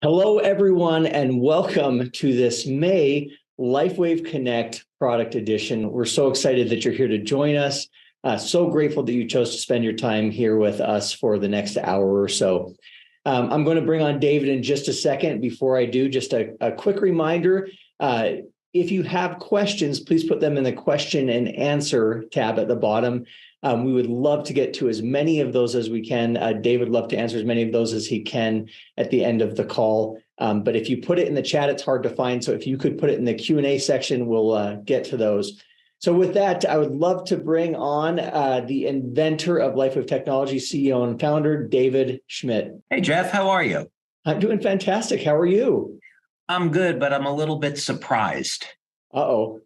Hello, everyone, and welcome to this May LifeWave Connect product edition. We're so excited that you're here to join us. So grateful that you chose to spend your time here with us for the next hour or so. I'm going to bring on David in just a second. Before I do, just a quick reminder. If you have questions, please put them in the question and answer tab at the bottom. We would love to get to as many of those as we can. David would love to answer as many of those as he can at the end of the call. But if you put it in the chat, it's hard to find. So if you could put it in the Q&A section, we'll get to those. So with that, I would love to bring on the inventor of LifeWave Technology, CEO and founder, David Schmidt. Hey, Jeff, how are you? I'm doing fantastic. How are you? I'm good, but I'm a little bit surprised. Uh-oh.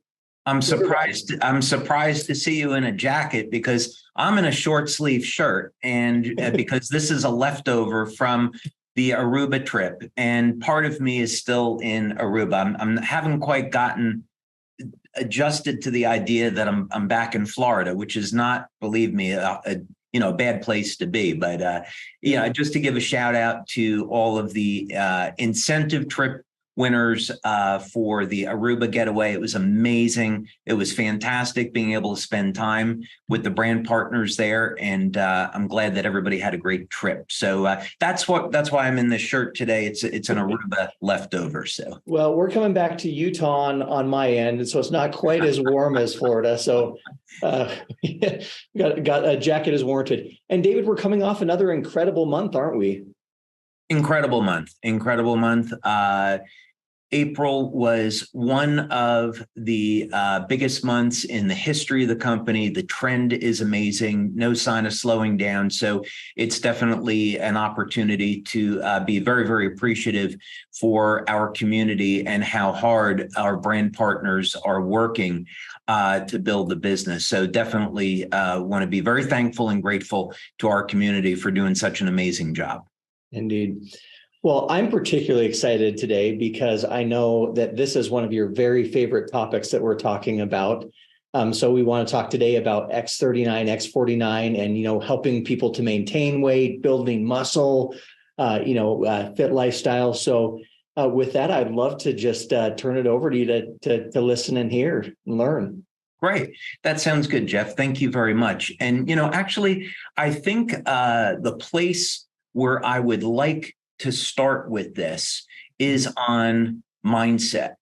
I'm surprised to see you in a jacket because I'm in a short sleeve shirt, and because this is a leftover from the Aruba trip, and part of me is still in Aruba. I haven't quite gotten adjusted to the idea that I'm back in Florida, which is not, believe me, a bad place to be. But just to give a shout out to all of the incentive trip winners for the Aruba getaway. It was amazing. It was fantastic being able to spend time with the brand partners there, and I'm glad that everybody had a great trip. So that's why I'm in this shirt today. It's an Aruba leftover. So well, we're coming back to Utah on my end, and so it's not quite as warm as Florida. So got a jacket is warranted. And David, we're coming off another incredible month, aren't we? Incredible month. April was one of the biggest months in the history of the company. The trend is amazing, no sign of slowing down. So it's definitely an opportunity to be very, very appreciative for our community and how hard our brand partners are working to build the business. So definitely want to be very thankful and grateful to our community for doing such an amazing job. Indeed. Well, I'm particularly excited today because I know that this is one of your very favorite topics that we're talking about. So we want to talk today about X39, X49, and, helping people to maintain weight, building muscle, fit lifestyle. So with that, I'd love to just turn it over to you to listen and hear and learn. Great. That sounds good, Jeff. Thank you very much. And, actually, I think the place where I would like to start with this is on mindset.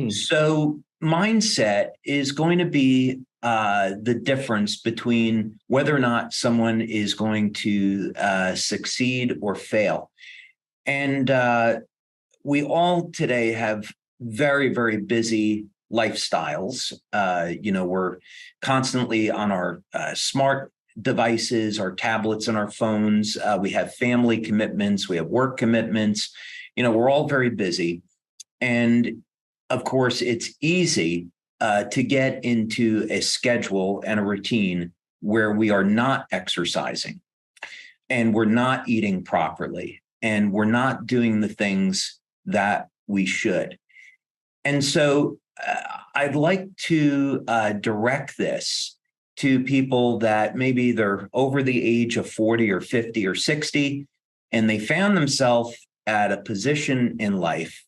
So mindset is going to be the difference between whether or not someone is going to succeed or fail. And we all today have very, very busy lifestyles. We're constantly on our smart devices, our tablets and our phones. We have family commitments, we have work commitments. We're all very busy. And of course, it's easy to get into a schedule and a routine where we are not exercising and we're not eating properly and we're not doing the things that we should. And so I'd like to direct this to people that maybe they're over the age of 40 or 50 or 60, and they found themselves at a position in life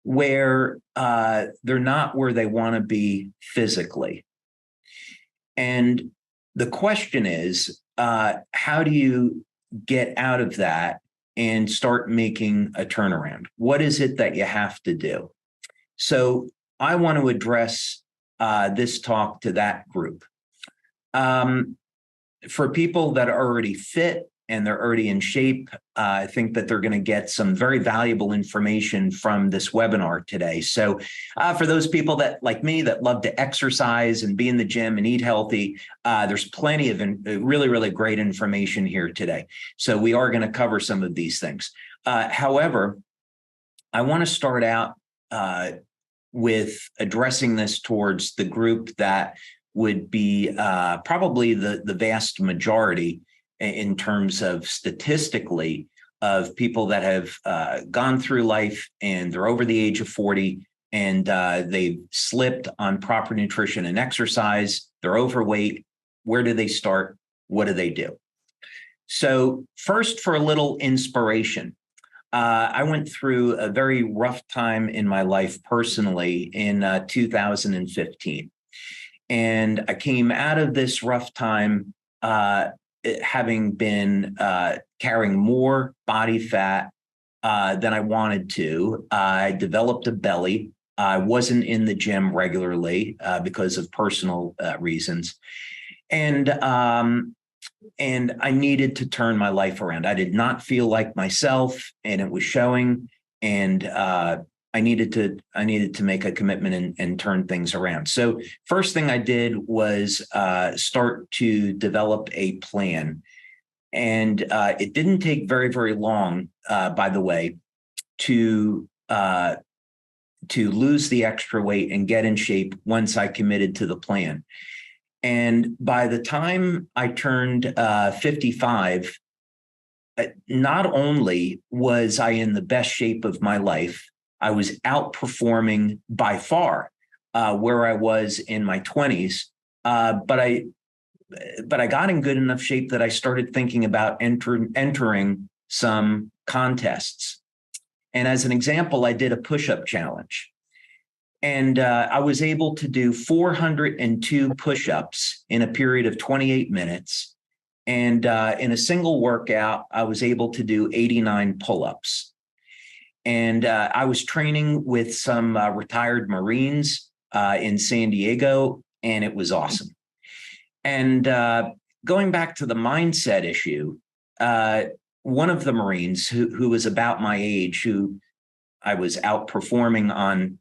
where they're not where they want to be physically. And the question is, how do you get out of that and start making a turnaround? What is it that you have to do? So I want to address this talk to that group. For people that are already fit and they're already in shape, I think that they're going to get some very valuable information from this webinar today. So for those people that, like me, that love to exercise and be in the gym and eat healthy, there's plenty of really, really great information here today. So we are going to cover some of these things. However, I want to start out with addressing this towards the group that would be probably the vast majority in terms of statistically of people that have gone through life and they're over the age of 40 and they've slipped on proper nutrition and exercise, they're overweight. Where do they start? What do they do? So first, for a little inspiration, I went through a very rough time in my life personally in 2015. And I came out of this rough time having been carrying more body fat than I wanted to. I developed a belly. I wasn't in the gym regularly because of personal reasons. And I needed to turn my life around. I did not feel like myself, and it was showing. And I needed to make a commitment and turn things around. So first thing I did was start to develop a plan. And it didn't take very, very long, by the way, to lose the extra weight and get in shape once I committed to the plan. And by the time I turned 55, not only was I in the best shape of my life, I was outperforming by far where I was in my 20s. But I got in good enough shape that I started thinking about entering some contests. And as an example, I did a push-up challenge. And I was able to do 402 push-ups in a period of 28 minutes. And in a single workout, I was able to do 89 pull-ups. And I was training with some retired Marines in San Diego, and it was awesome. And going back to the mindset issue, one of the Marines who was about my age, who I was outperforming on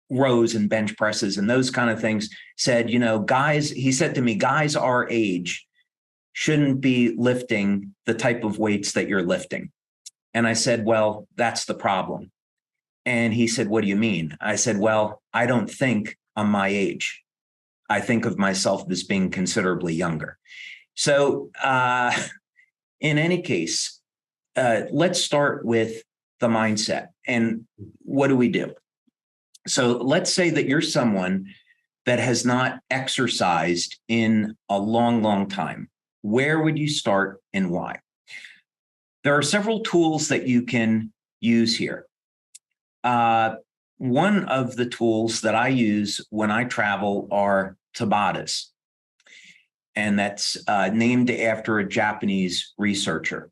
rows and bench presses and those kind of things, said, he said to me, guys our age shouldn't be lifting the type of weights that you're lifting. And I said, well, that's the problem. And he said, what do you mean? I said, well, I don't think I'm my age. I think of myself as being considerably younger. So in any case, let's start with the mindset. And what do we do? So let's say that you're someone that has not exercised in a long, long time. Where would you start and why? There are several tools that you can use here. One of the tools that I use when I travel are Tabatas. And that's named after a Japanese researcher,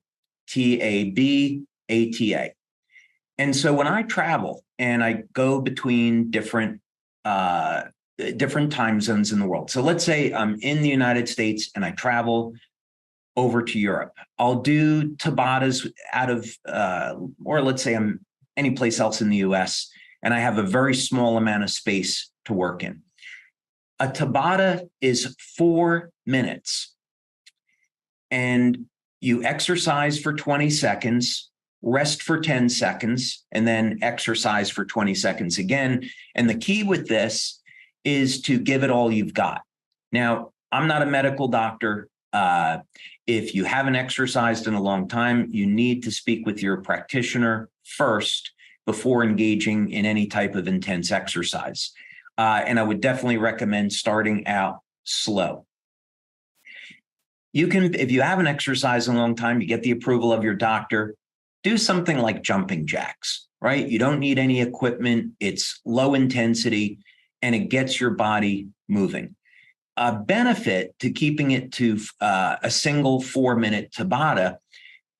Tabata. And so when I travel and I go between different time zones in the world. So let's say I'm in the United States and I travel over to Europe. I'll do Tabatas out of, or let's say I'm any place else in the US and I have a very small amount of space to work in. A Tabata is 4 minutes. And you exercise for 20 seconds, rest for 10 seconds, and then exercise for 20 seconds again. And the key with this is to give it all you've got. Now, I'm not a medical doctor. If you haven't exercised in a long time, you need to speak with your practitioner first before engaging in any type of intense exercise. And I would definitely recommend starting out slow. You can, if you haven't exercised in a long time, you get the approval of your doctor, do something like jumping jacks, right? You don't need any equipment. It's low intensity and it gets your body moving. A benefit to keeping it to a single 4-minute Tabata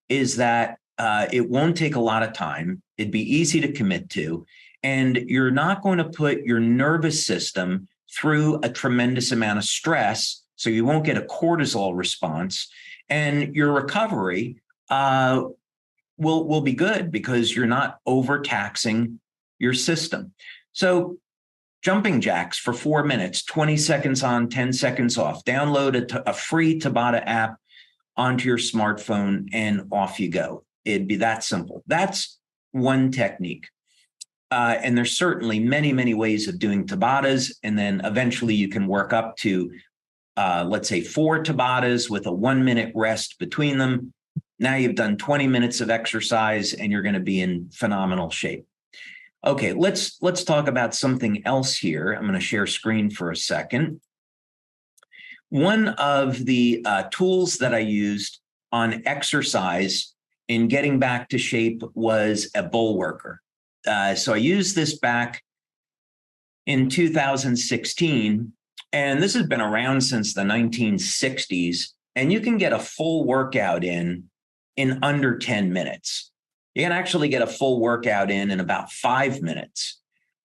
is that it won't take a lot of time. It'd be easy to commit to, and you're not going to put your nervous system through a tremendous amount of stress, so you won't get a cortisol response, and your recovery will be good because you're not overtaxing your system. So jumping jacks for 4 minutes, 20 seconds on, 10 seconds off. Download a free Tabata app onto your smartphone and off you go. It'd be that simple. That's one technique. And there's certainly many, many ways of doing Tabatas. And then eventually you can work up to, let's say, 4 Tabatas with a 1-minute rest between them. Now you've done 20 minutes of exercise and you're going to be in phenomenal shape. Okay, let's talk about something else here. I'm going to share screen for a second. One of the tools that I used on exercise in getting back to shape was a bull worker. So I used this back in 2016, and this has been around since the 1960s, and you can get a full workout in under 10 minutes. You can actually get a full workout in about 5 minutes.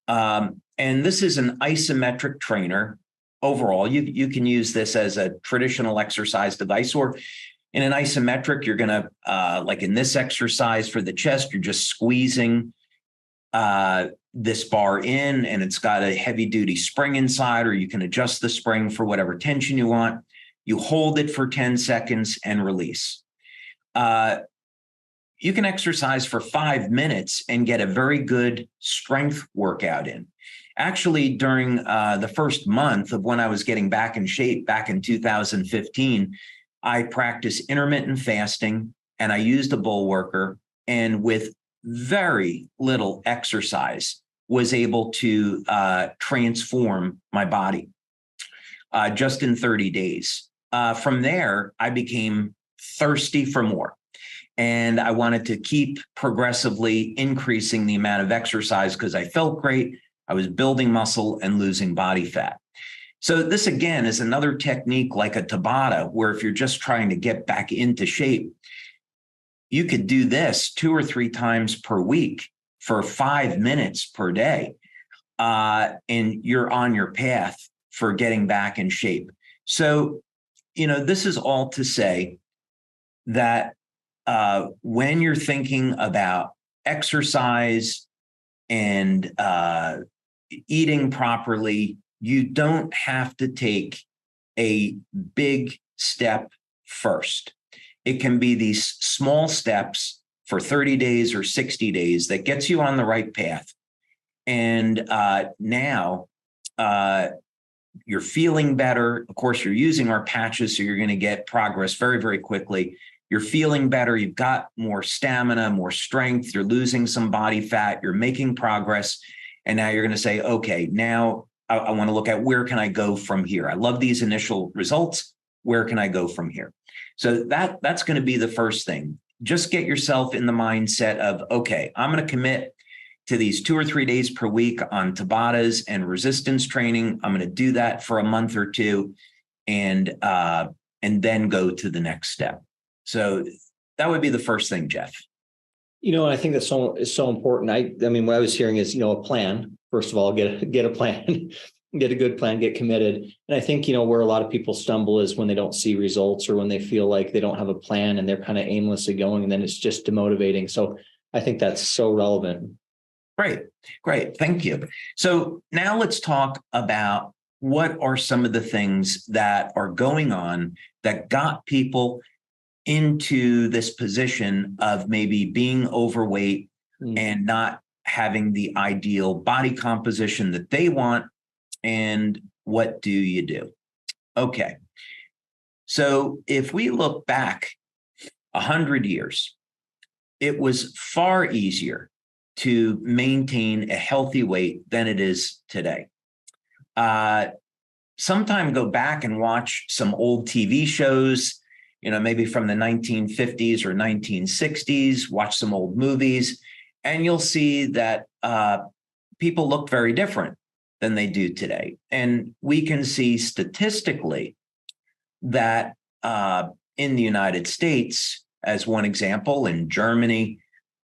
And this is an isometric trainer. Overall, you can use this as a traditional exercise device, or in an isometric, you're going to, like in this exercise for the chest, you're just squeezing this bar in, and it's got a heavy duty spring inside, or you can adjust the spring for whatever tension you want. You hold it for 10 seconds and release. You can exercise for 5 minutes and get a very good strength workout in. Actually, during the first month of when I was getting back in shape back in 2015, I practiced intermittent fasting, and I used a bull worker, and with very little exercise was able to transform my body just in 30 days. From there, I became thirsty for more. And I wanted to keep progressively increasing the amount of exercise because I felt great. I was building muscle and losing body fat. So this, again, is another technique like a Tabata, where if you're just trying to get back into shape, you could do this 2 or 3 times per week for 5 minutes per day. And you're on your path for getting back in shape. So, this is all to say that when you're thinking about exercise and eating properly, you don't have to take a big step first. It can be these small steps for 30 days or 60 days that gets you on the right path. And now you're feeling better. Of course, you're using our patches, so you're going to get progress very, very quickly. You're feeling better. You've got more stamina, more strength. You're losing some body fat. You're making progress. And now you're going to say, okay, now I want to look at where can I go from here? I love these initial results. Where can I go from here? So that's going to be the first thing. Just get yourself in the mindset of, okay, I'm going to commit to these 2 or 3 days per week on Tabatas and resistance training. I'm going to do that for a month or two, and then go to the next step. So that would be the first thing, Jeff. I think that's so important. I mean, what I was hearing is, a plan. First of all, get a plan, get a good plan, get committed. And I think, where a lot of people stumble is when they don't see results, or when they feel like they don't have a plan and they're kind of aimlessly going, and then it's just demotivating. So I think that's so relevant. Great. Thank you. So now let's talk about what are some of the things that are going on that got people into this position of maybe being overweight and not having the ideal body composition that they want. And what do you do? Okay. So if we look back 100 years, it was far easier to maintain a healthy weight than it is today. Sometime go back and watch some old TV shows, maybe from the 1950s or 1960s, watch some old movies, and you'll see that people look very different than they do today. And we can see statistically that in the United States, as one example, in Germany,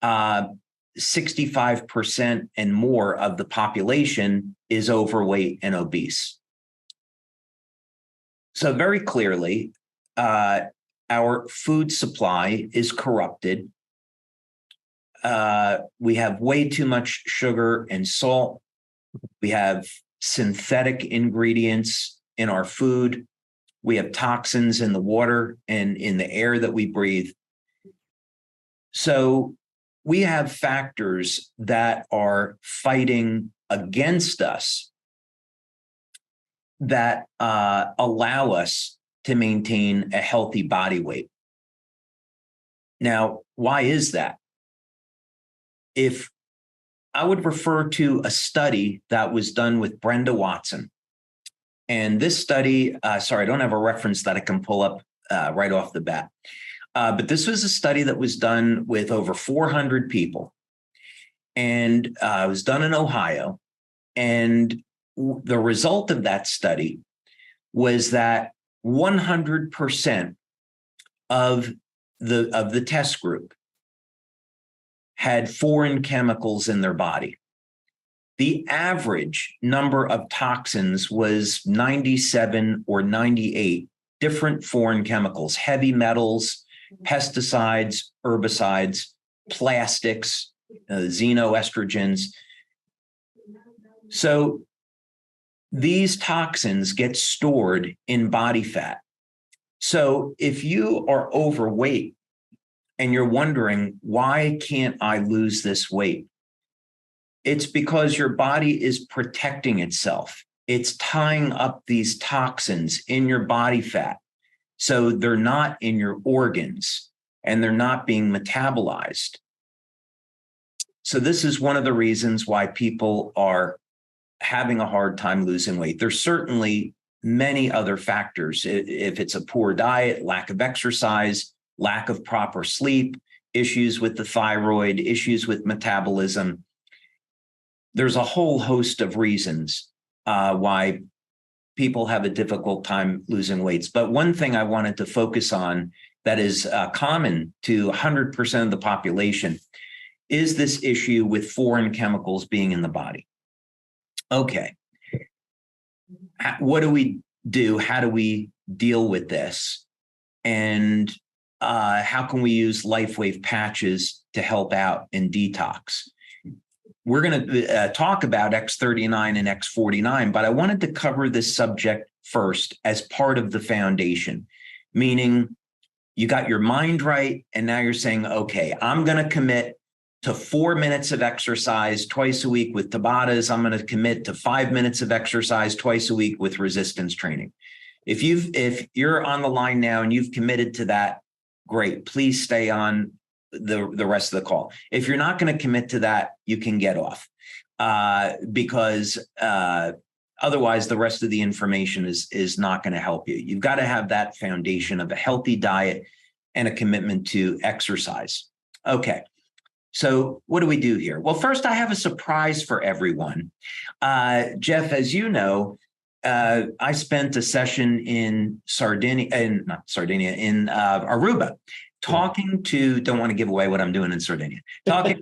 65% and more of the population is overweight and obese. So very clearly, our food supply is corrupted. We have way too much sugar and salt. We have synthetic ingredients in our food. We have toxins in the water and in the air that we breathe. So we have factors that are fighting against us that allow us to maintain a healthy body weight. Now, why is that? If I would refer to a study that was done with Brenda Watson, and this study, sorry, I don't have a reference that I can pull up right off the bat. But this was a study that was done with over 400 people, and it was done in Ohio. And the result of that study was that 100% of the test group had foreign chemicals in their body. The average number of toxins was 97 or 98 different foreign chemicals, heavy metals, pesticides, herbicides, plastics, xenoestrogens. So these toxins get stored in body fat. So if you are overweight and you're wondering, why can't I lose this weight? It's because your body is protecting itself. It's tying up these toxins in your body fat. So they're not in your organs and they're not being metabolized. So this is one of the reasons why people are having a hard time losing weight. There's certainly many other factors. If it's a poor diet, lack of exercise, lack of proper sleep, issues with the thyroid, issues with metabolism. There's a whole host of reasons why people have a difficult time losing weight. But one thing I wanted to focus on that is common to 100% of the population is this issue with foreign chemicals being in the body. Okay. What do we do? How do we deal with this? And how can we use LifeWave patches to help out in detox? We're going to talk about X39 and X49, but I wanted to cover this subject first as part of the foundation, meaning you got your mind right, and now you're saying, okay, I'm going to commit to 4 minutes of exercise twice a week with Tabatas. I'm going to commit to 5 minutes of exercise twice a week with resistance training. If you're on the line now and you've committed to that, great. Please stay on the rest of the call. If you're not going to commit to that, you can get off because otherwise the rest of the information is not going to help you. You've got to have that foundation of a healthy diet and a commitment to exercise. Okay. So what do we do here? Well, first, I have a surprise for everyone. Jeff, as you know, I spent a session in Aruba, talking to, don't want to give away what I'm doing in Sardinia, talking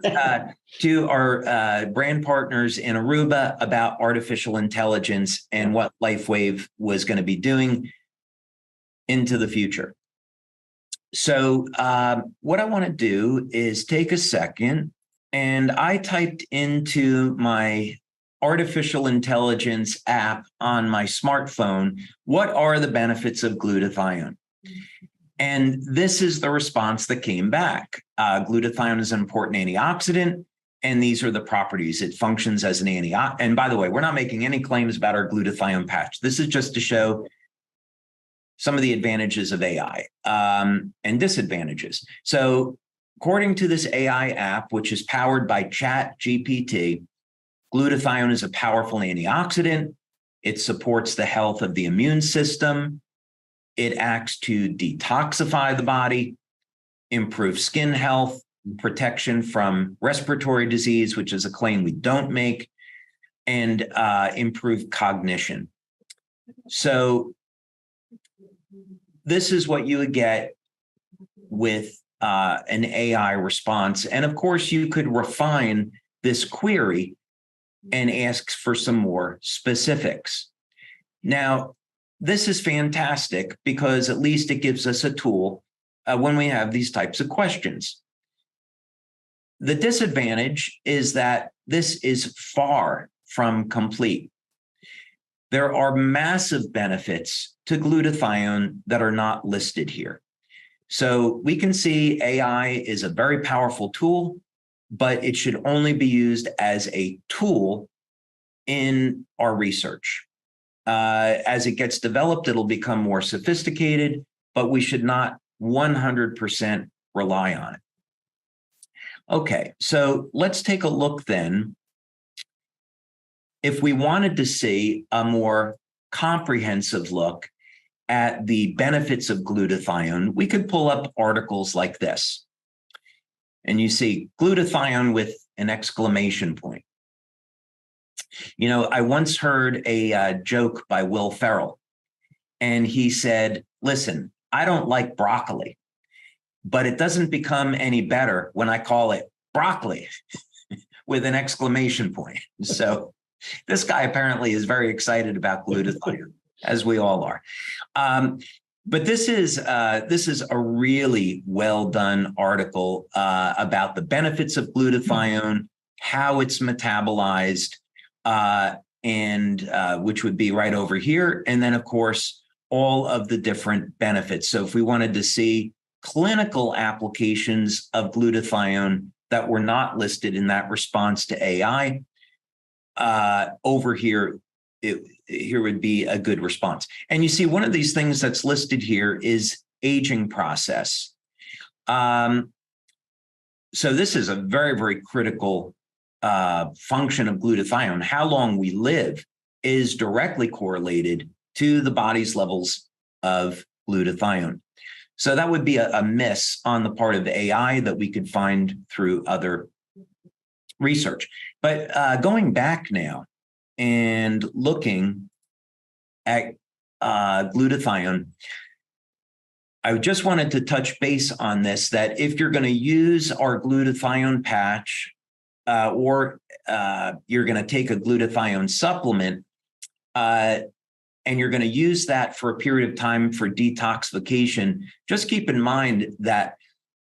to our brand partners in Aruba about artificial intelligence and what LifeWave was going to be doing into the future. So what I want to do is take a second, and I typed into my artificial intelligence app on my smartphone, what are the benefits of glutathione? And this is the response that came back. Glutathione is an important antioxidant, and these are the properties. It functions as an antioxidant. And by the way, we're not making any claims about our glutathione patch. This is just to show some of the advantages of AI and disadvantages. So according to this AI app, which is powered by ChatGPT, glutathione is a powerful antioxidant. It supports the health of the immune system. It acts to detoxify the body, improve skin health, protection from respiratory disease, which is a claim we don't make, and improve cognition. So this is what you would get with an AI response. And of course, you could refine this query and ask for some more specifics. Now, this is fantastic because at least it gives us a tool when we have these types of questions. The disadvantage is that this is far from complete. There are massive benefits to glutathione that are not listed here. So we can see AI is a very powerful tool, but it should only be used as a tool in our research. As it gets developed, it'll become more sophisticated, but we should not 100% rely on it. Okay, so let's take a look then. If we wanted to see a more comprehensive look at the benefits of glutathione, we could pull up articles like this. And you see glutathione with an exclamation point. You know, I once heard a joke by Will Ferrell, and he said, listen, I don't like broccoli, but it doesn't become any better when I call it broccoli with an exclamation point. So this guy apparently is very excited about glutathione, as we all are. But this is a really well done article about the benefits of glutathione, how it's metabolized, and which would be right over here. And then, of course, all of the different benefits. So if we wanted to see clinical applications of glutathione that were not listed in that response to AI, over here, here would be a good response. And you see one of these things that's listed here is aging process. So this is a very, very critical function of glutathione. How long we live is directly correlated to the body's levels of glutathione. So that would be a miss on the part of AI that we could find through other research. But going back now and looking at glutathione, I just wanted to touch base on this, that if you're going to use our glutathione patch or you're going to take a glutathione supplement, and you're going to use that for a period of time for detoxification, just keep in mind that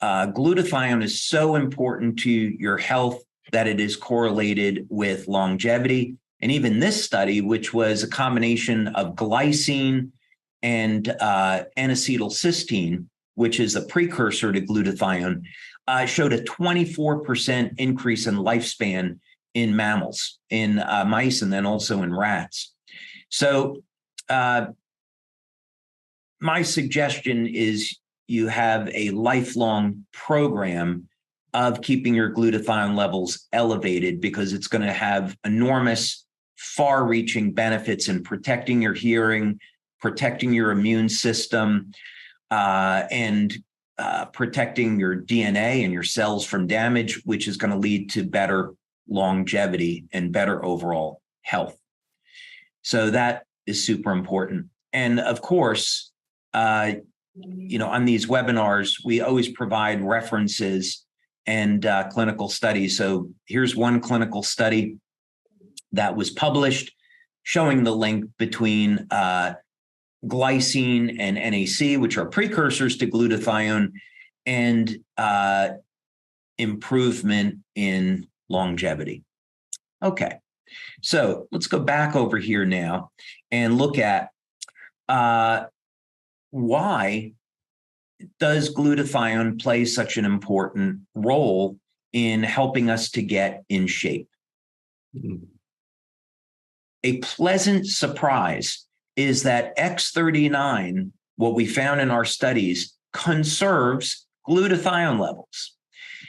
glutathione is so important to your health that it is correlated with longevity. And even this study, which was a combination of glycine and N-acetylcysteine, which is a precursor to glutathione, showed a 24% increase in lifespan in mammals, in mice, and then also in rats. So my suggestion is you have a lifelong program of keeping your glutathione levels elevated, because it's going to have enormous, far-reaching benefits in protecting your hearing, protecting your immune system, and protecting your DNA and your cells from damage, which is going to lead to better longevity and better overall health. So that is super important. And of course, you know, on these webinars, we always provide references and clinical studies. So here's one clinical study that was published showing the link between glycine and NAC, which are precursors to glutathione, and improvement in longevity. Okay, so let's go back over here now and look at why does glutathione play such an important role in helping us to get in shape? Mm-hmm. A pleasant surprise is that X39, what we found in our studies, conserves glutathione levels.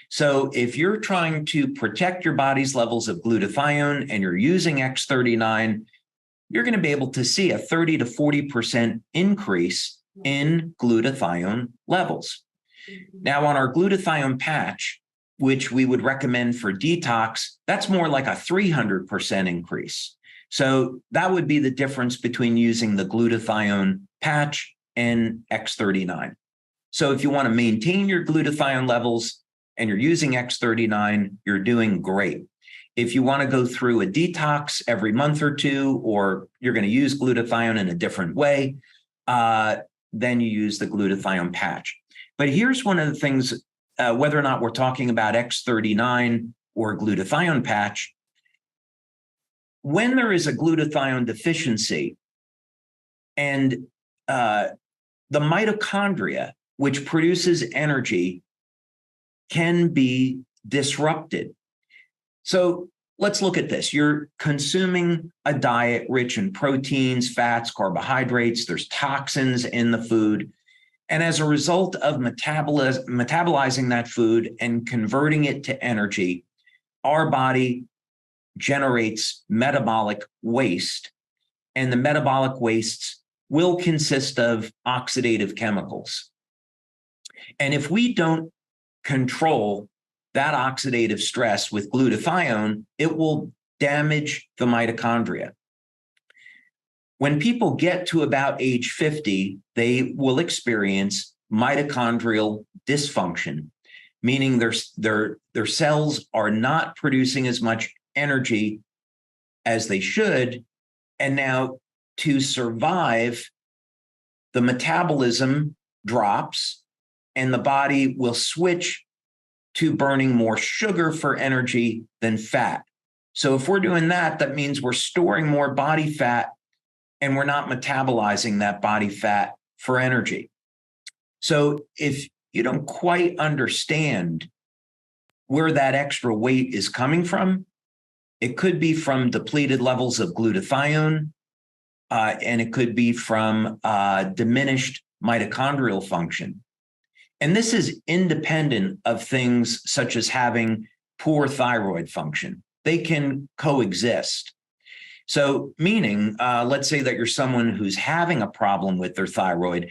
So if you're trying to protect your body's levels of glutathione and you're using X39, you're going to be able to see a 30 to 40% increase in glutathione levels. Now, on our glutathione patch, which we would recommend for detox, that's more like a 300% increase. So that would be the difference between using the glutathione patch and X39. So if you want to maintain your glutathione levels and you're using X39, you're doing great. If you want to go through a detox every month or two, or you're going to use glutathione in a different way, then you use the glutathione patch. But here's one of the things, whether or not we're talking about X39 or glutathione patch, when there is a glutathione deficiency and the mitochondria, which produces energy, can be disrupted. So let's look at this. You're consuming a diet rich in proteins, fats, carbohydrates. There's toxins in the food. And as a result of metabolizing that food and converting it to energy, our body generates metabolic waste. And the metabolic wastes will consist of oxidative chemicals. And if we don't control that oxidative stress with glutathione, it will damage the mitochondria. When people get to about age 50, they will experience mitochondrial dysfunction, meaning their cells are not producing as much energy as they should. And now to survive, the metabolism drops and the body will switch to burning more sugar for energy than fat. So if we're doing that, that means we're storing more body fat and we're not metabolizing that body fat for energy. So if you don't quite understand where that extra weight is coming from, it could be from depleted levels of glutathione, and it could be from diminished mitochondrial function. And this is independent of things such as having poor thyroid function. They can coexist. So meaning, let's say that you're someone who's having a problem with their thyroid.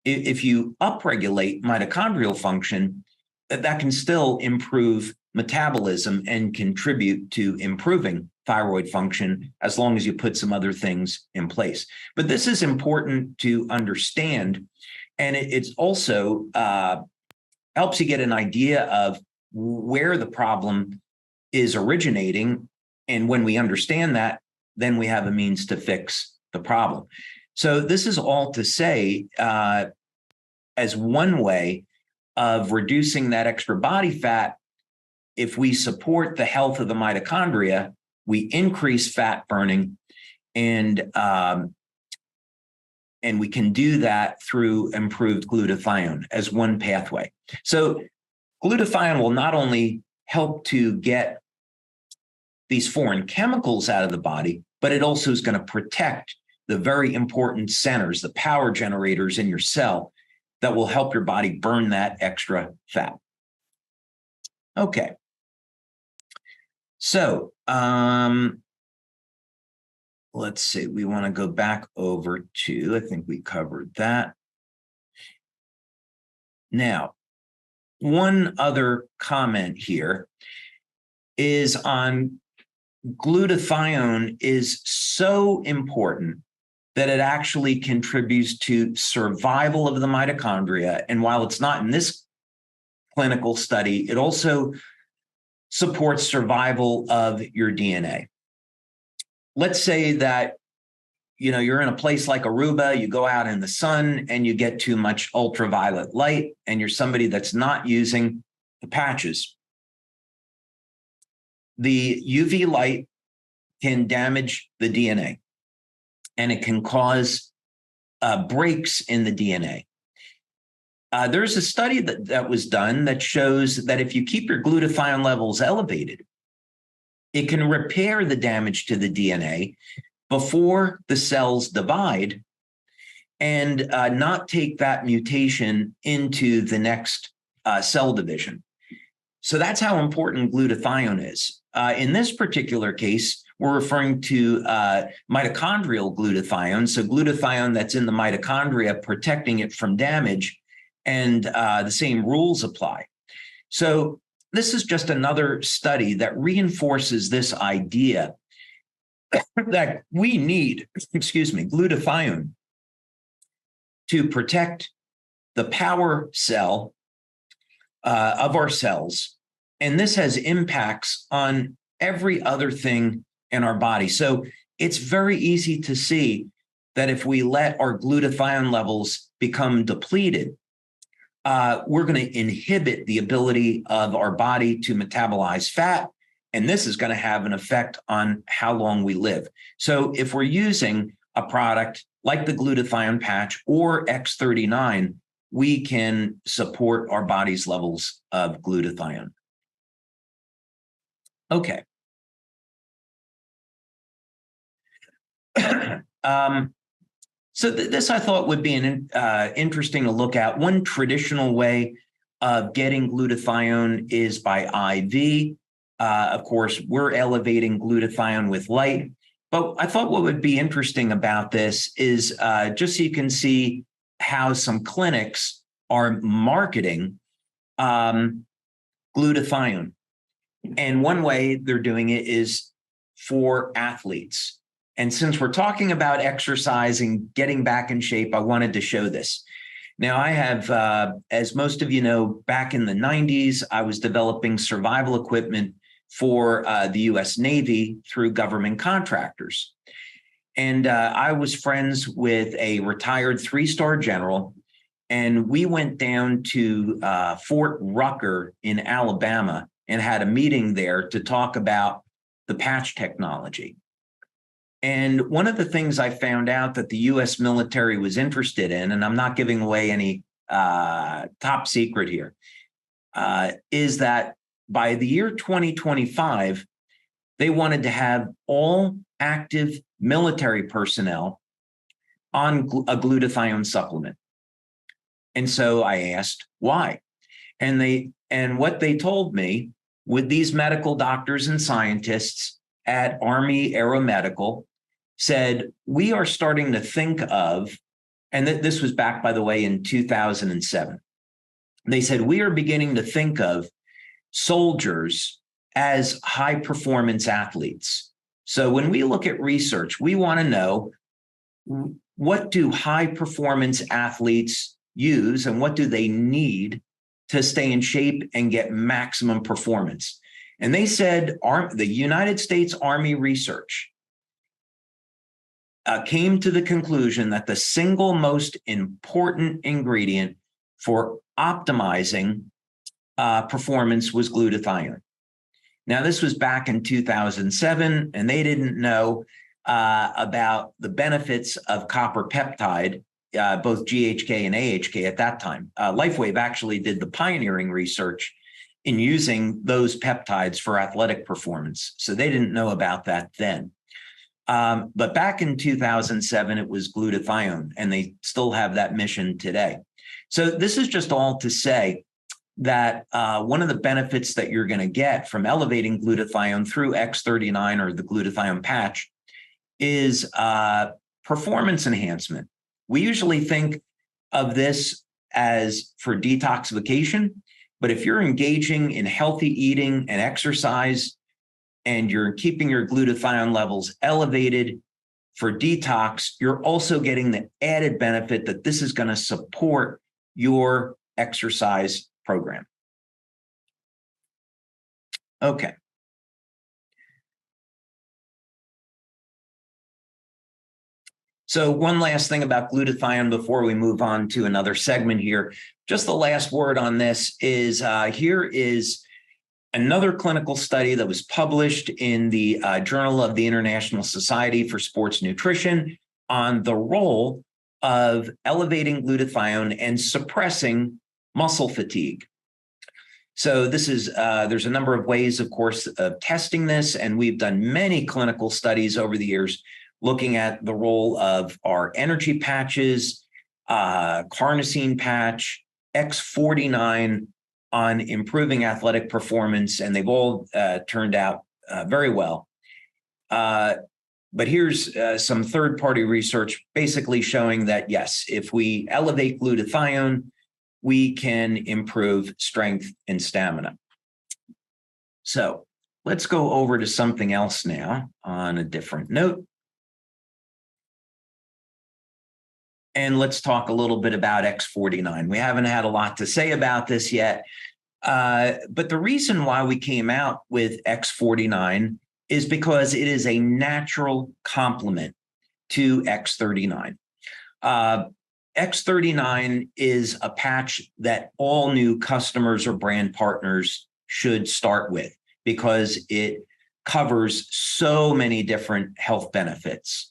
If you upregulate mitochondrial function, that can still improve metabolism and contribute to improving thyroid function as long as you put some other things in place. But this is important to understand. And it's also helps you get an idea of where the problem is originating. And when we understand that, then we have a means to fix the problem. So this is all to say, as one way of reducing that extra body fat, if we support the health of the mitochondria, we increase fat burning, and we can do that through improved glutathione as one pathway. So glutathione will not only help to get these foreign chemicals out of the body, but it also is going to protect the very important centers, the power generators in your cell that will help your body burn that extra fat. Okay. So let's see, we want to go back over to, I think we covered that. Now, one other comment here is on glutathione is so important that it actually contributes to survival of the mitochondria. And while it's not in this clinical study, it also supports survival of your DNA. Let's say that you're in a place like Aruba, you go out in the sun and you get too much ultraviolet light, and you're somebody that's not using the patches. The UV light can damage the DNA, and it can cause breaks in the DNA. There's a study that was done that shows that if you keep your glutathione levels elevated, it can repair the damage to the DNA before the cells divide and not take that mutation into the next cell division. So that's how important glutathione is. In this particular case, we're referring to mitochondrial glutathione, so glutathione that's in the mitochondria protecting it from damage, and the same rules apply. So this is just another study that reinforces this idea that we need, glutathione to protect the power cell of our cells. And this has impacts on every other thing in our body. So it's very easy to see that if we let our glutathione levels become depleted, we're going to inhibit the ability of our body to metabolize fat. And this is going to have an effect on how long we live. So if we're using a product like the glutathione patch or X39, we can support our body's levels of glutathione. Okay. So this I thought would be interesting to look at. One traditional way of getting glutathione is by IV. Of course, we're elevating glutathione with light, But I thought what would be interesting about this is just so you can see how some clinics are marketing glutathione. And one way they're doing it is for athletes. And since we're talking about exercising, getting back in shape, I wanted to show this. Now, I have, as most of you know, back in the 90s, I was developing survival equipment for the US Navy through government contractors. And I was friends with a retired 3-star general, and we went down to Fort Rucker in Alabama and had a meeting there to talk about the patch technology. And one of the things I found out that the US military was interested in, and I'm not giving away any top secret here, is that by the year 2025, they wanted to have all active military personnel on a glutathione supplement. And so I asked why. And what they told me, with these medical doctors and scientists at Army Aeromedical, said, we are starting to think of, and this was back, by the way, in 2007. They said, we are beginning to think of soldiers as high performance athletes. So when we look at research, we want to know, what do high performance athletes use and what do they need to stay in shape and get maximum performance? And they said the United States Army research came to the conclusion that the single most important ingredient for optimizing performance was glutathione. Now, this was back in 2007, and they didn't know about the benefits of copper peptide, both GHK and AHK at that time. LifeWave actually did the pioneering research in using those peptides for athletic performance. So they didn't know about that then. But back in 2007, it was glutathione, and they still have that mission today. So this is just all to say that one of the benefits that you're going to get from elevating glutathione through X39 or the glutathione patch is performance enhancement. We usually think of this as for detoxification, but if you're engaging in healthy eating and exercise and you're keeping your glutathione levels elevated for detox, you're also getting the added benefit that this is going to support your exercise program. Okay. So one last thing about glutathione before we move on to another segment here. Just the last word on this is here is another clinical study that was published in the Journal of the International Society for Sports Nutrition on the role of elevating glutathione and suppressing muscle fatigue. So this is, there's a number of ways, of course, of testing this, and we've done many clinical studies over the years looking at the role of our energy patches, carnosine patch, X49 on improving athletic performance, and they've all turned out very well. But here's some third-party research basically showing that, yes, if we elevate glutathione, we can improve strength and stamina. So let's go over to something else now on a different note. And let's talk a little bit about X49. We haven't had a lot to say about this yet, but the reason why we came out with X49 is because it is a natural complement to X39. X39 is a patch that all new customers or brand partners should start with because it covers so many different health benefits.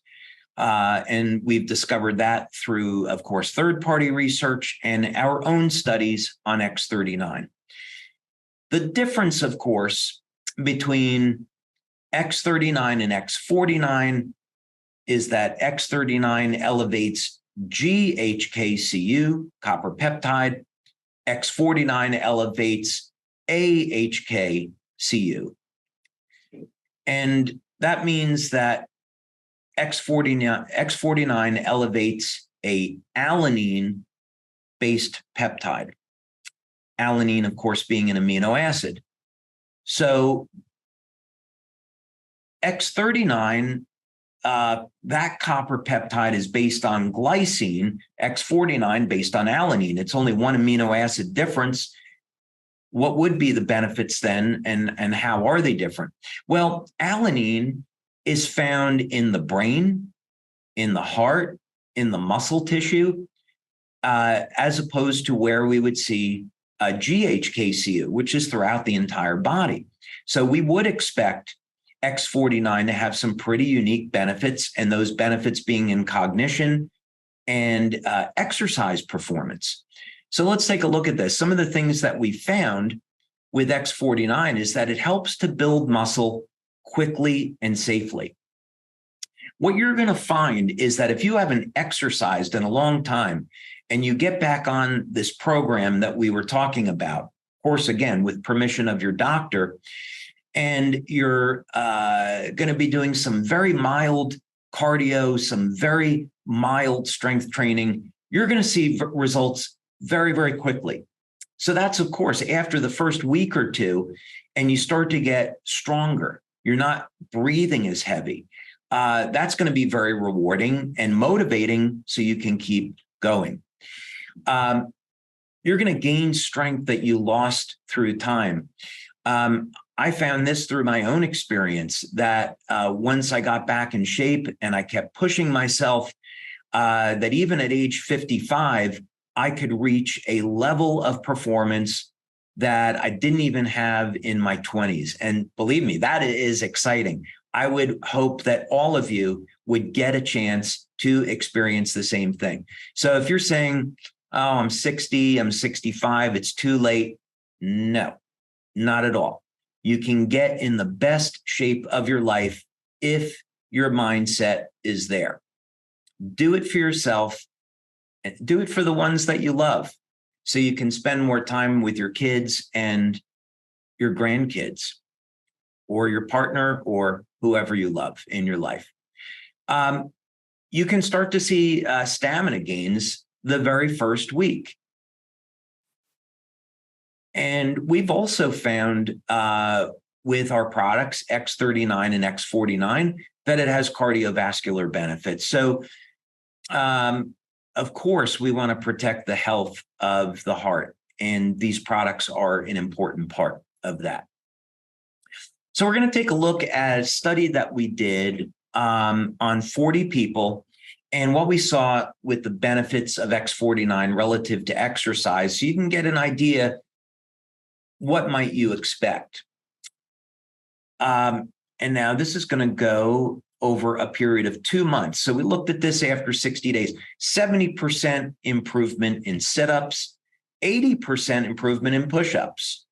And we've discovered that through, of course, third-party research and our own studies on X39. The difference, of course, between X39 and X49 is that X39 elevates GHK-Cu, copper peptide. X49 elevates AHK-Cu. And that means that X49 elevates a alanine-based peptide. Alanine, of course, being an amino acid. So X39, that copper peptide is based on glycine, X49 based on alanine. It's only one amino acid difference. What would be the benefits then, and how are they different? Well, alanine is found in the brain, in the heart, in the muscle tissue, as opposed to where we would see GHKCU, which is throughout the entire body. So we would expect X49 to have some pretty unique benefits, and those benefits being in cognition and exercise performance. So let's take a look at this. Some of the things that we found with X49 is that it helps to build muscle quickly and safely. What you're going to find is that if you haven't exercised in a long time and you get back on this program that we were talking about, of course, again, with permission of your doctor, and you're going to be doing some very mild cardio, some very mild strength training, you're going to see results very, very quickly. So that's, of course, after the first week or two, and you start to get stronger. You're not breathing as heavy. That's going to be very rewarding and motivating, so you can keep going. You're going to gain strength that you lost through time. I found this through my own experience that once I got back in shape and I kept pushing myself, that even at age 55, I could reach a level of performance that I didn't even have in my 20s. And believe me, that is exciting. I would hope that all of you would get a chance to experience the same thing. So if you're saying, oh, I'm 60, I'm 65, it's too late. No, not at all. You can get in the best shape of your life if your mindset is there. Do it for yourself. Do it for the ones that you love, so you can spend more time with your kids and your grandkids, or your partner, or whoever you love in your life. You can start to see stamina gains the very first week. And we've also found with our products, X39 and X49, that it has cardiovascular benefits. So, of course, we want to protect the health of the heart, and these products are an important part of that. So we're going to take a look at a study that we did on 40 people, and what we saw with the benefits of X49 relative to exercise, so you can get an idea what might you expect. And now this is going to go over a period of 2 months. So we looked at this after 60 days, 70% improvement in sit-ups, 80% improvement in push-ups,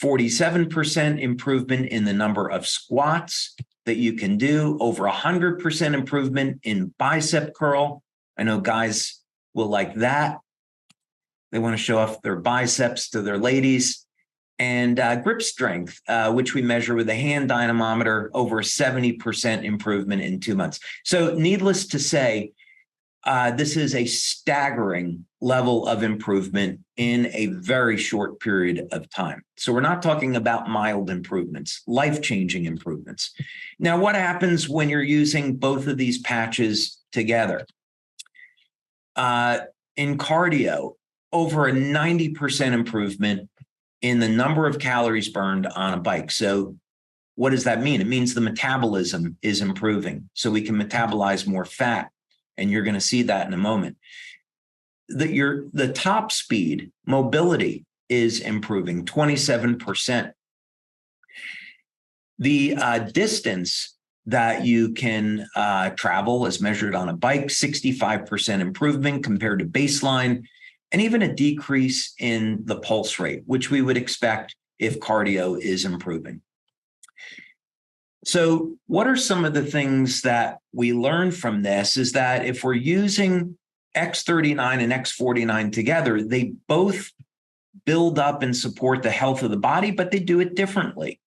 47% improvement in the number of squats that you can do, over 100% improvement in bicep curl. I know guys will like that. They want to show off their biceps to their ladies. And grip strength, which we measure with a hand dynamometer, over a 70% improvement in 2 months. So needless to say, this is a staggering level of improvement in a very short period of time. So we're not talking about mild improvements, life-changing improvements. Now, what happens when you're using both of these patches together? In cardio, over a 90% improvement in the number of calories burned on a bike. So what does that mean? It means the metabolism is improving, so we can metabolize more fat. And you're going to see that in a moment. The top speed, mobility, is improving 27%. The distance that you can travel as measured on a bike, 65% improvement compared to baseline, and even a decrease in the pulse rate, which we would expect if cardio is improving. So what are some of the things that we learned from this is that if we're using X39 and X49 together, they both build up and support the health of the body, but they do it differently.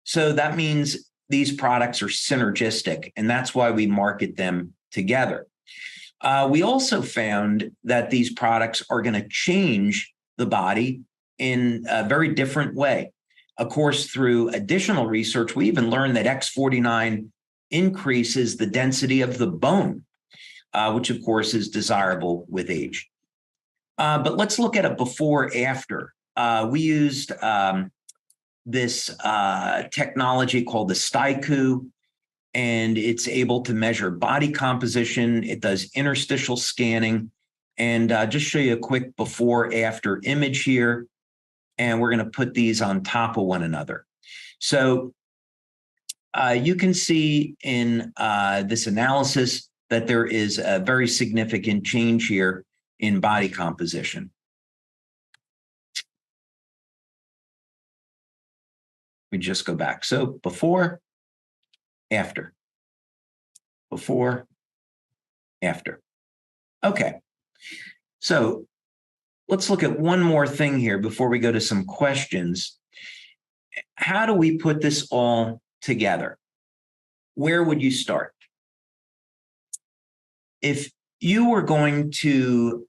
So that means these products are synergistic, and that's why we market them together. We also found that these products are going to change the body in a very different way. Of course, through additional research, we even learned that X49 increases the density of the bone, which of course is desirable with age. But let's look at a before after. We used this technology called the STIKU, and it's able to measure body composition. It does interstitial scanning, and just show you a quick before after image here. And we're going to put these on top of one another. So you can see in this analysis that there is a very significant change here in body composition. We just go back. So before, after, before, after. Okay. So let's look at one more thing here before we go to some questions. How do we put this all together? Where would you start? If you were going to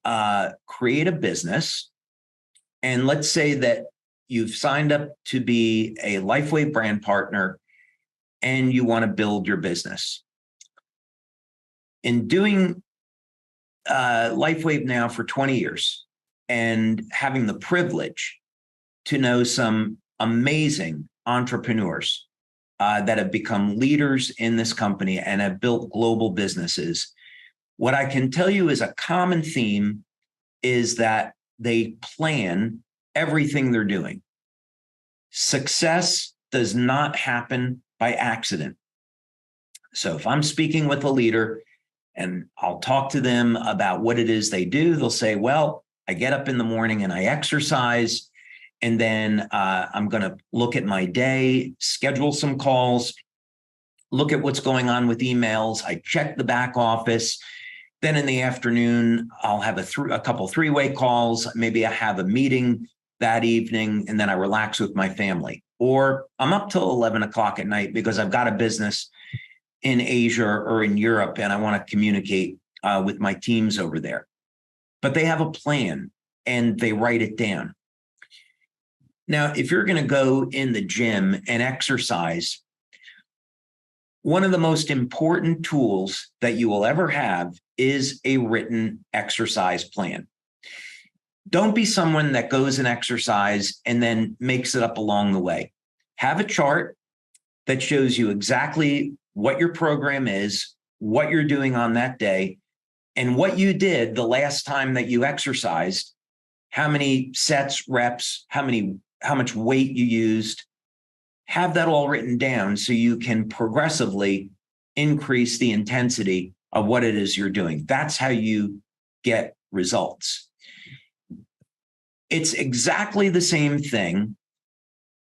create a business, and let's say that you've signed up to be a LifeWave brand partner and you want to build your business. In doing LifeWave now for 20 years and having the privilege to know some amazing entrepreneurs that have become leaders in this company and have built global businesses, what I can tell you is a common theme is that they plan everything they're doing. Success does not happen by accident. So if I'm speaking with a leader and I'll talk to them about what it is they do, they'll say, well, I get up in the morning and I exercise, and then I'm going to look at my day, schedule some calls, look at what's going on with emails. I check the back office. Then in the afternoon, I'll have a couple three-way calls. Maybe I have a meeting that evening, and then I relax with my family. Or I'm up till 11 o'clock at night because I've got a business in Asia or in Europe, and I want to communicate with my teams over there. But they have a plan, and they write it down. Now, if you're going to go in the gym and exercise, one of the most important tools that you will ever have is a written exercise plan. Don't be someone that goes and exercise and then makes it up along the way. Have a chart that shows you exactly what your program is, what you're doing on that day, and what you did the last time that you exercised, how many sets, reps, how much weight you used. Have that all written down so you can progressively increase the intensity of what it is you're doing. That's how you get results. It's exactly the same thing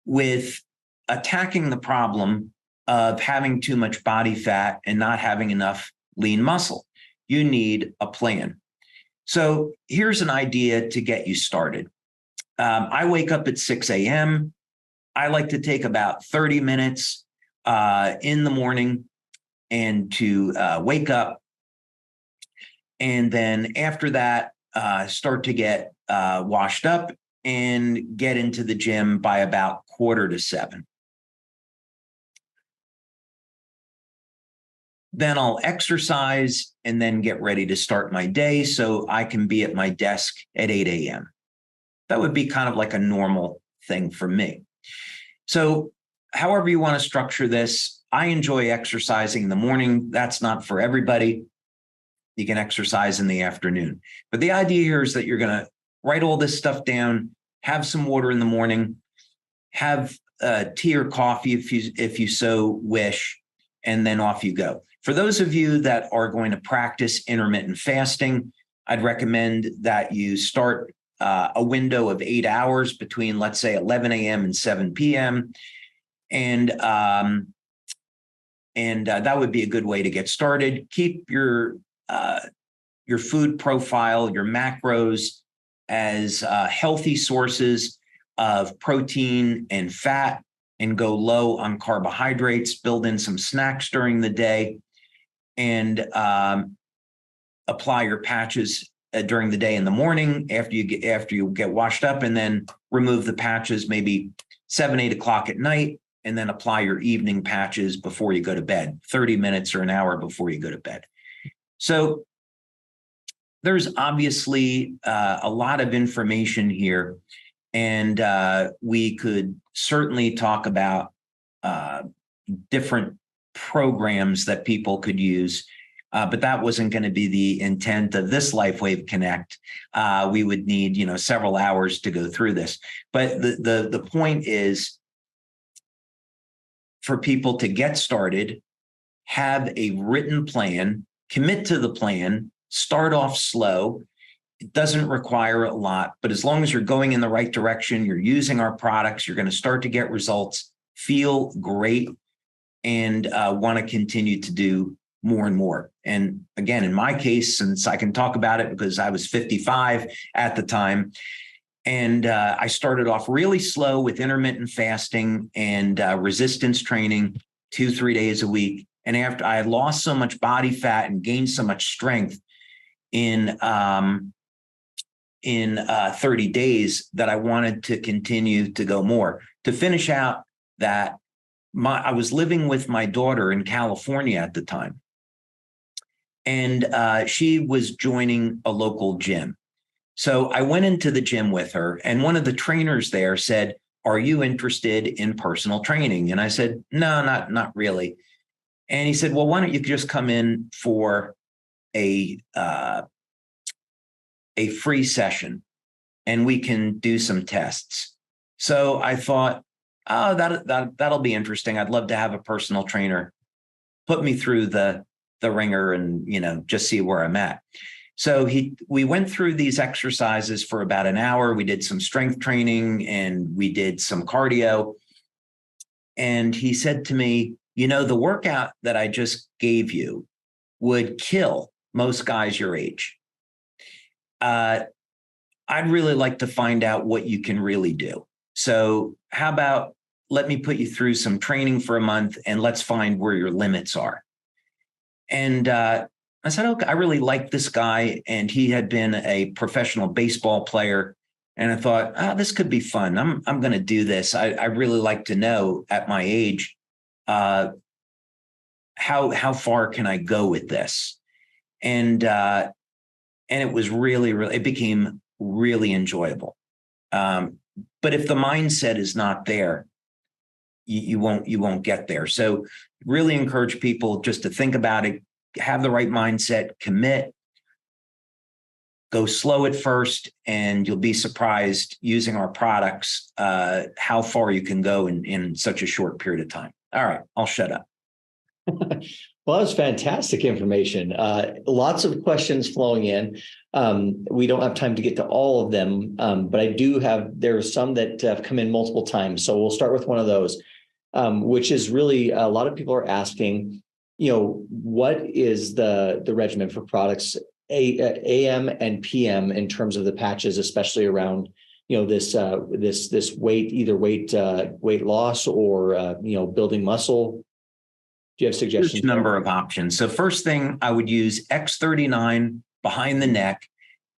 with attacking the problem of having too much body fat and not having enough lean muscle. You need a plan. So here's an idea to get you started. I wake up at 6 a.m. I like to take about 30 minutes in the morning and to wake up. And then after that, start to get washed up and get into the gym by about 6:45. Then I'll exercise and then get ready to start my day so I can be at my desk at 8 a.m. That would be kind of like a normal thing for me. So however you want to structure this, I enjoy exercising in the morning. That's not for everybody. You can exercise in the afternoon. But the idea here is that you're going to write all this stuff down, have some water in the morning, have tea or coffee if you so wish, and then off you go. For those of you that are going to practice intermittent fasting, I'd recommend that you start a window of 8 hours between, let's say, 11 a.m. and 7 p.m. And that would be a good way to get started. Keep your food profile, your macros as healthy sources of protein and fat, and go low on carbohydrates, build in some snacks during the day, and apply your patches during the day in the morning after you get washed up, and then remove the patches maybe 7-8 o'clock at night, and then apply your evening patches before you go to bed, 30 minutes or an hour before you go to bed. So there's obviously a lot of information here, and we could certainly talk about different programs that people could use. But that wasn't going to be the intent of this LifeWave Connect. We would need, several hours to go through this. But the point is for people to get started, have a written plan, commit to the plan, start off slow. It doesn't require a lot, but as long as you're going in the right direction, you're using our products, you're going to start to get results, feel great, and want to continue to do more and more. And again, in my case, since I can talk about it because I was 55 at the time, and I started off really slow with intermittent fasting and resistance training 2-3 days a week. And after I had lost so much body fat and gained so much strength in 30 days that I wanted to continue to go more. To finish out that, I was living with my daughter in California at the time. And she was joining a local gym. So I went into the gym with her, and one of the trainers there said, "Are you interested in personal training?" And I said, "No, not really." And he said, "Well, why don't you just come in for a free session and we can do some tests." So I thought, oh, that'll be interesting. I'd love to have a personal trainer put me through the ringer and, just see where I'm at. So we went through these exercises for about an hour. We did some strength training and we did some cardio. And he said to me, the workout that I just gave you would kill most guys your age. I'd really like to find out what you can really do. So how about let me put you through some training for a month and let's find where your limits are. And I said, okay, I really like this guy. And he had been a professional baseball player. And I thought, this could be fun. I'm going to do this. I really like to know at my age, how far can I go with this? And it was it became really enjoyable. But if the mindset is not there, you won't get there. So really encourage people just to think about it, have the right mindset, commit, go slow at first, and you'll be surprised using our products, how far you can go in such a short period of time. All right, I'll shut up. Well, that was fantastic information. Lots of questions flowing in. We don't have time to get to all of them, but there are some that have come in multiple times. So we'll start with one of those, which is really a lot of people are asking, what is the regimen for products AM and PM in terms of the patches, especially around, this weight loss or, building muscle. Do you have suggestions? Huge number of options. So first thing, I would use X39 behind the neck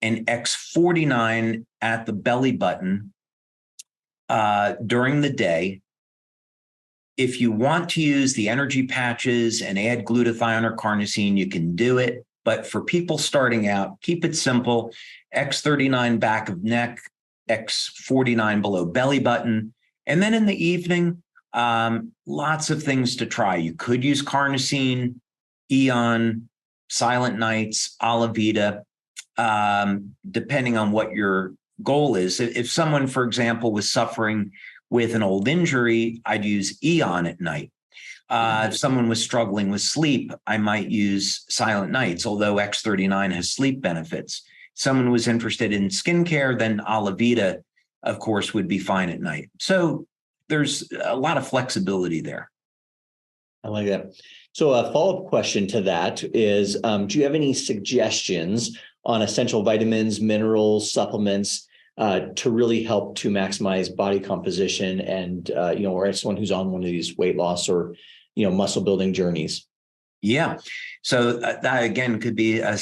and X49 at the belly button during the day. If you want to use the energy patches and add glutathione or carnosine, you can do it. But for people starting out, keep it simple. X39 back of neck, X49 below belly button. And then in the evening, lots of things to try. You could use carnosine, Eon, Silent Nights, Alavita, depending on what your goal is. If someone, for example, was suffering with an old injury, I'd use Eon at night. If someone was struggling with sleep, I might use Silent Nights, although X39 has sleep benefits. Someone was interested in skincare, then Alavita, of course, would be fine at night. So there's a lot of flexibility there. I like that. So a follow-up question to that is, do you have any suggestions on essential vitamins, minerals, supplements to really help to maximize body composition and, or as someone who's on one of these weight loss or, muscle building journeys? Yeah. So that again could be a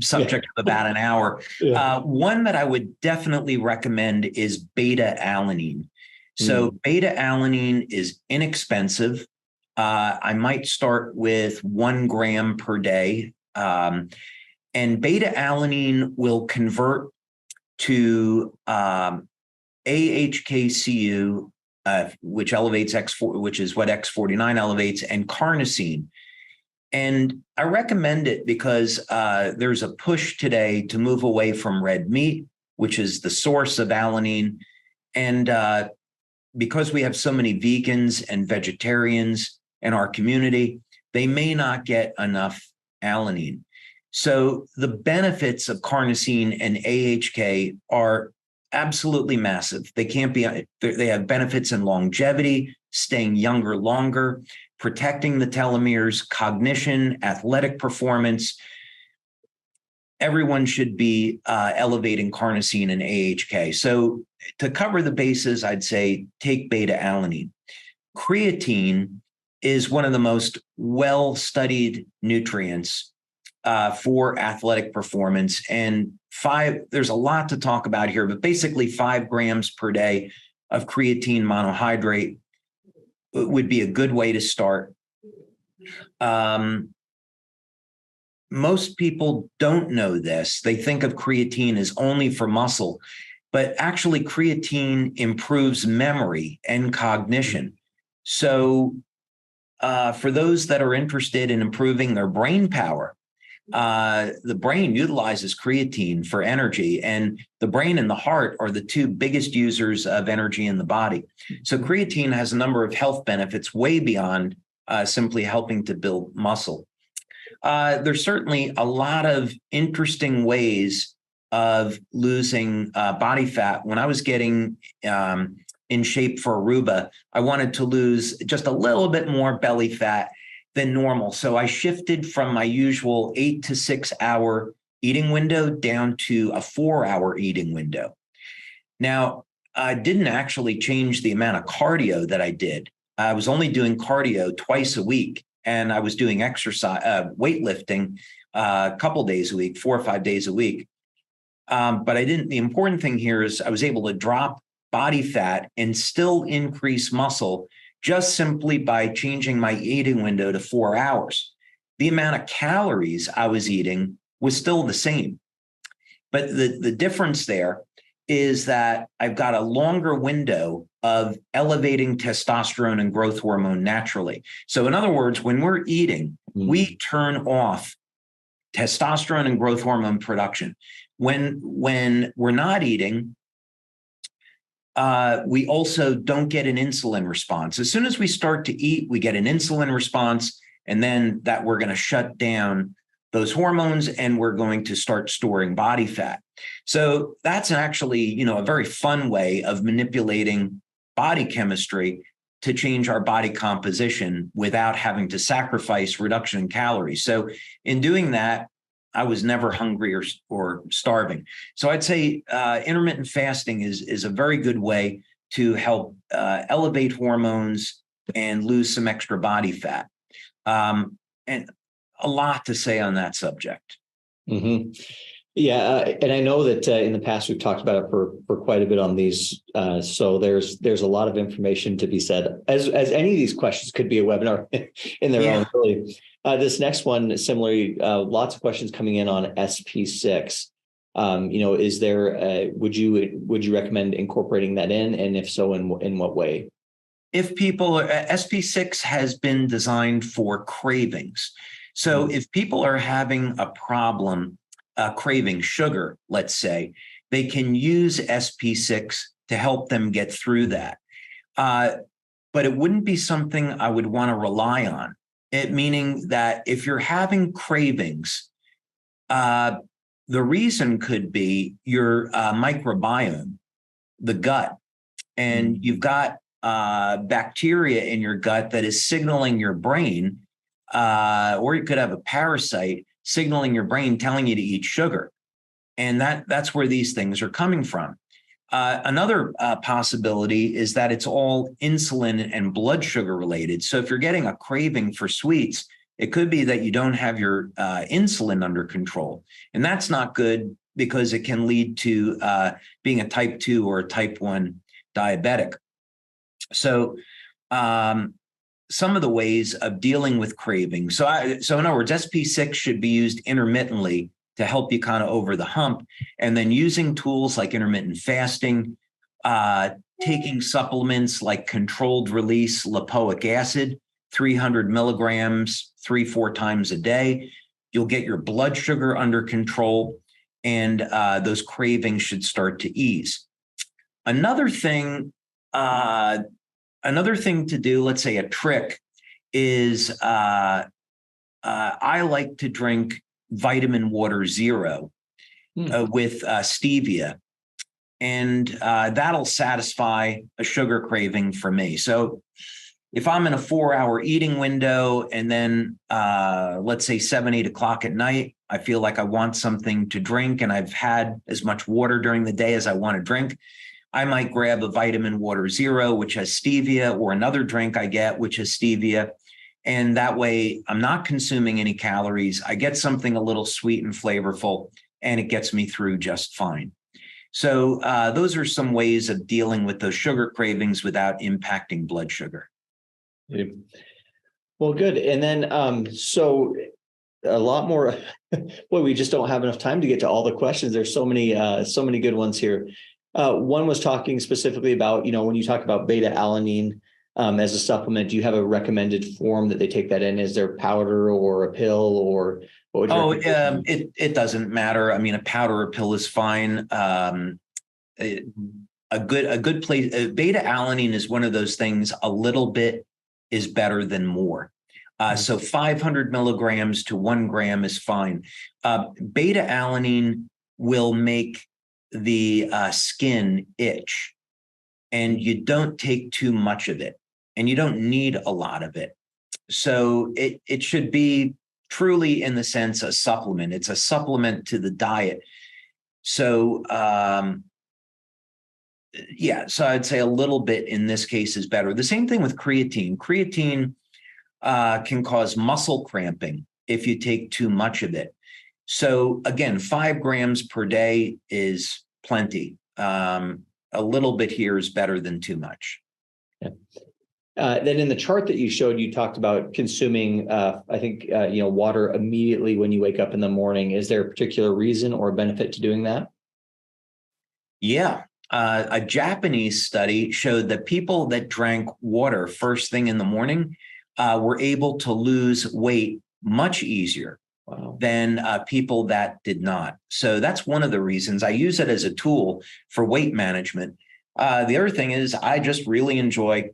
subject of about an hour. Yeah. One that I would definitely recommend is beta alanine. So beta alanine is inexpensive. I might start with 1 gram per day. And beta alanine will convert to AHKCU, which elevates which is what X49 elevates, and carnosine. And I recommend it because there's a push today to move away from red meat, which is the source of alanine. And because we have so many vegans and vegetarians in our community, they may not get enough alanine. So the benefits of carnosine and AHK are absolutely massive. They have benefits in longevity, staying younger longer, protecting the telomeres, cognition, athletic performance. Everyone should be elevating carnosine and AHK. So to cover the bases, I'd say take beta alanine. Creatine is one of the most well-studied nutrients for athletic performance. And there's a lot to talk about here, but basically 5 grams per day of creatine monohydrate would be a good way to start. Most people don't know this. They think of creatine as only for muscle, but actually creatine improves memory and cognition. So for those that are interested in improving their brain power, the brain utilizes creatine for energy, and the brain and the heart are the 2 biggest users of energy in the body. So creatine has a number of health benefits way beyond simply helping to build muscle. There's certainly a lot of interesting ways of losing body fat. When I was getting in shape for Aruba, I wanted to lose just a little bit more belly fat than normal. So I shifted from my usual 8 to 6 hour eating window down to a 4-hour eating window. Now, I didn't actually change the amount of cardio that I did. I was only doing cardio twice a week, and I was doing exercise, weightlifting a couple days a week, 4 or 5 days a week. But the important thing here is I was able to drop body fat and still increase muscle just simply by changing my eating window to 4 hours. The amount of calories I was eating was still the same. But the difference there is that I've got a longer window of elevating testosterone and growth hormone naturally. So in other words, when we're eating, we turn off testosterone and growth hormone production. When we're not eating, we also don't get an insulin response. As soon as we start to eat, we get an insulin response, and then that we're going to shut down those hormones and we're going to start storing body fat. So that's actually, a very fun way of manipulating body chemistry to change our body composition without having to sacrifice reduction in calories. So in doing that, I was never hungry or starving. So I'd say intermittent fasting is a very good way to help elevate hormones and lose some extra body fat. And a lot to say on that subject. Mm-hmm. Yeah, and I know that in the past we've talked about it for quite a bit on these. So there's a lot of information to be said. As any of these questions could be a webinar in their own. Really, this next one, similarly, lots of questions coming in on SP6. Is there? Would you recommend incorporating that in, and if so, in what way? If people, SP6 has been designed for cravings. So if people are having a problem craving sugar, let's say, they can use SP6 to help them get through that. But it wouldn't be something I would want to rely on. Meaning that if you're having cravings, the reason could be your microbiome, the gut, and you've got bacteria in your gut that is signaling your brain, or you could have a parasite signaling your brain, telling you to eat sugar. And that's where these things are coming from. Another possibility is that it's all insulin and blood sugar related. So if you're getting a craving for sweets, it could be that you don't have your insulin under control. And that's not good because it can lead to being a type 2 or a type 1 diabetic. So some of the ways of dealing with cravings. So in other words, SP6 should be used intermittently to help you kind of over the hump. And then using tools like intermittent fasting, taking supplements like controlled release lipoic acid, 300 milligrams, 3-4 times a day. You'll get your blood sugar under control, and those cravings should start to ease. Another thing to do, let's say a trick, is I like to drink vitamin water zero with stevia, and that'll satisfy a sugar craving for me. So if I'm in a 4-hour eating window and then let's say 7, 8 o'clock at night, I feel like I want something to drink and I've had as much water during the day as I want to drink, I might grab a vitamin water zero, which has stevia, or another drink I get, which has stevia. And that way I'm not consuming any calories. I get something a little sweet and flavorful, and it gets me through just fine. So those are some ways of dealing with those sugar cravings without impacting blood sugar. Well, good. And then, so a lot more, boy, we just don't have enough time to get to all the questions. There's so many good ones here. One was talking specifically about, when you talk about beta alanine as a supplement, do you have a recommended form that they take that in? Is there powder or a pill, or what would you it doesn't matter. I mean, a powder or pill is fine. A good place. Beta alanine is one of those things. A little bit is better than more. So 500 milligrams to 1 gram is fine. Beta alanine will make the skin itch, and you don't take too much of it, and you don't need a lot of it. So it should be truly, in the sense, a supplement. It's a supplement to the diet. So so I'd say a little bit in this case is better. The same thing with creatine. Creatine can cause muscle cramping if you take too much of it. So again, 5 grams per day is plenty. A little bit here is better than too much. Yeah. Then in the chart that you showed, you talked about consuming, I think, water immediately when you wake up in the morning. Is there a particular reason or benefit to doing that? Yeah. A Japanese study showed that people that drank water first thing in the morning were able to lose weight much easier than people that did not. So that's one of the reasons. I use it as a tool for weight management. The other thing is I just really enjoy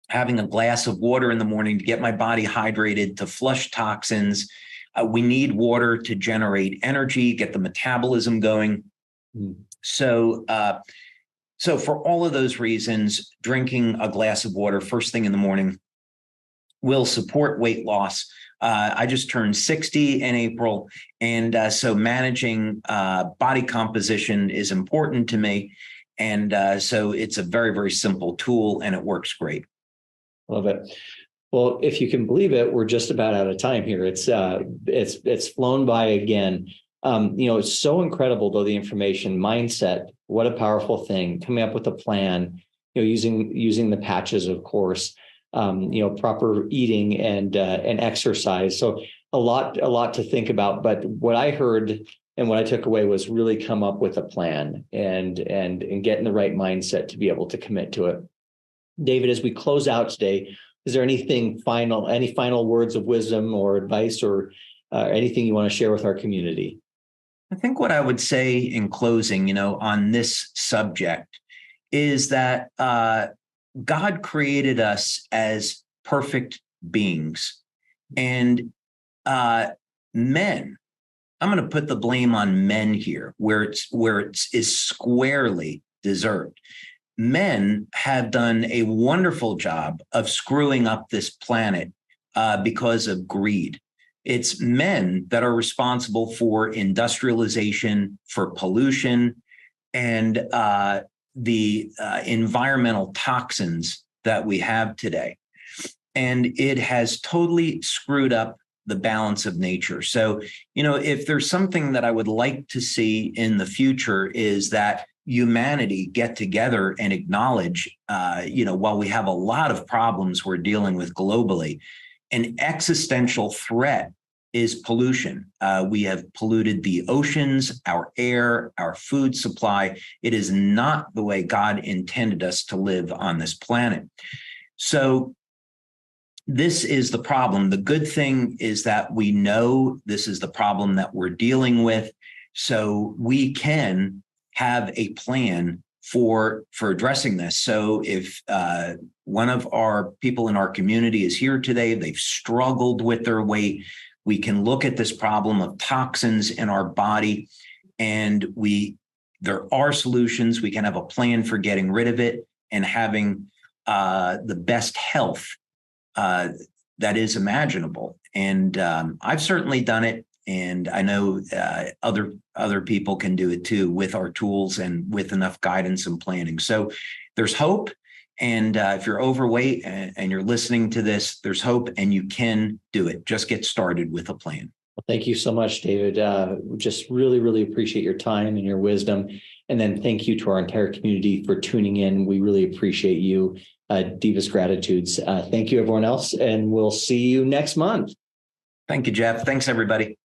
having a glass of water in the morning to get my body hydrated, to flush toxins. We need water to generate energy, get the metabolism going. So for all of those reasons, drinking a glass of water first thing in the morning will support weight loss. I just turned 60 in April, and so managing body composition is important to me. And so it's a very, very simple tool, and it works great. Love it. Well, if you can believe it, we're just about out of time here. It's flown by again. It's so incredible, though, the information, mindset, what a powerful thing, coming up with a plan, using the patches, of course, proper eating and exercise. So a lot to think about. But what I heard and what I took away was really come up with a plan and get in the right mindset to be able to commit to it. David, as we close out today, is there any final words of wisdom or advice or anything you want to share with our community? I think what I would say in closing, on this subject is that God created us as perfect beings, and men, I'm going to put the blame on men here where it is squarely deserved. Men have done a wonderful job of screwing up this planet because of greed. It's men that are responsible for industrialization, for pollution, and the environmental toxins that we have today. And it has totally screwed up the balance of nature. So, if there's something that I would like to see in the future is that humanity get together and acknowledge, while we have a lot of problems we're dealing with globally, an existential threat is pollution. We have polluted the oceans, our air, our food supply. It is not the way God intended us to live on this planet. So this is the problem. The good thing is that we know this is the problem that we're dealing with. So we can have a plan for addressing this. So if one of our people in our community is here today, they've struggled with their weight, we can look at this problem of toxins in our body, and there are solutions. We can have a plan for getting rid of it and having the best health that is imaginable. And I've certainly done it. And I know other people can do it too with our tools and with enough guidance and planning. So there's hope. And if you're overweight and you're listening to this, there's hope and you can do it. Just get started with a plan. Well, thank you so much, David. Just really, really appreciate your time and your wisdom. And then thank you to our entire community for tuning in. We really appreciate you. Deepest gratitudes. Thank you, everyone else. And we'll see you next month. Thank you, Jeff. Thanks, everybody.